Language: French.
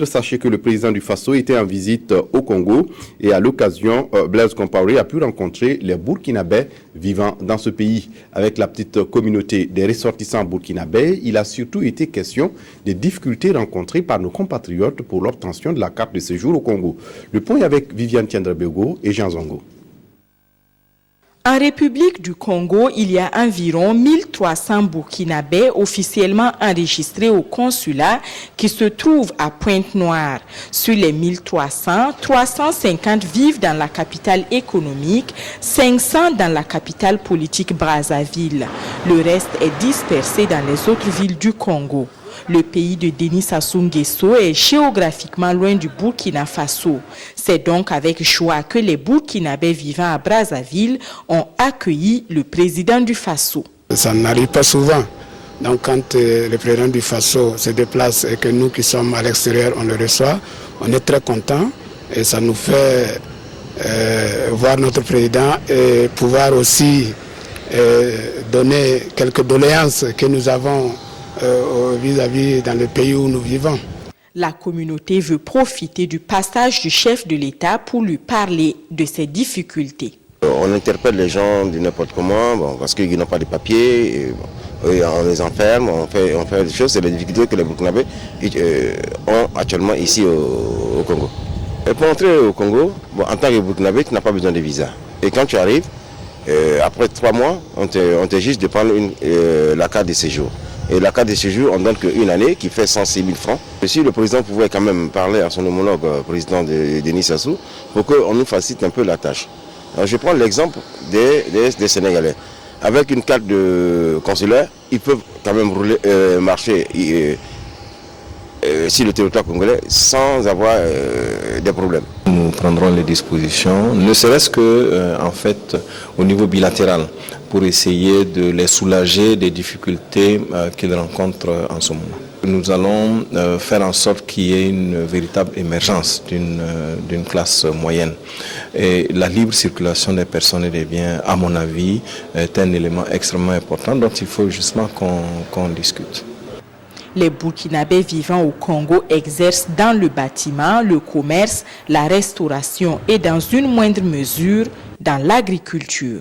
titre, sachez que le président du Faso était en visite au Congo et à l'occasion, Blaise Compaoré a pu rencontrer les Burkinabés vivant dans ce pays. Avec la petite communauté des ressortissants burkinabés, il a surtout été question des difficultés rencontrées par nos compatriotes pour l'obtention de la carte de séjour au Congo. Le point est avec Viviane Tiendrebego et Jean Zongo. En République du Congo, il y a environ 1300 Burkinabés officiellement enregistrés au consulat qui se trouvent à Pointe-Noire. Sur les 1300, 350 vivent dans la capitale économique, 500 dans la capitale politique Brazzaville. Le reste est dispersé dans les autres villes du Congo. Le pays de Denis Sassou Nguesso est géographiquement loin du Burkina Faso. C'est donc avec joie que les Burkinabés vivant à Brazzaville ont accueilli le président du Faso. Ça n'arrive pas souvent. Donc quand le président du Faso se déplace et que nous qui sommes à l'extérieur, on le reçoit, on est très contents et ça nous fait voir notre président et pouvoir aussi donner quelques doléances que nous avons vis-à-vis dans le pays où nous vivons. La communauté veut profiter du passage du chef de l'État pour lui parler de ses difficultés. On interpelle les gens de n'importe comment, parce qu'ils n'ont pas de papiers, on les enferme, on fait des choses. C'est les difficultés que les Burkinabés ont actuellement ici au Congo. Et pour entrer au Congo, en tant que Burkinabé, tu n'as pas besoin de visa. Et quand tu arrives, après 3 mois, on te juste de prendre la carte de séjour. Et la carte de séjour, on donne qu'une année qui fait 106 000 francs. Et si le président pouvait quand même parler à son homologue, président de Denis Sassou, pour qu'on nous facilite un peu la tâche. Alors, je prends l'exemple des Sénégalais. Avec une carte de consulaire, ils peuvent quand même marcher sur le territoire congolais sans avoir des problèmes. Nous prendrons les dispositions, ne serait-ce que en fait au niveau bilatéral, pour essayer de les soulager des difficultés qu'ils rencontrent en ce moment. Nous allons faire en sorte qu'il y ait une véritable émergence d'une classe moyenne. Et la libre circulation des personnes et des biens, à mon avis, est un élément extrêmement important dont il faut justement qu'on discute. Les Burkinabés vivant au Congo exercent dans le bâtiment, le commerce, la restauration et dans une moindre mesure dans l'agriculture.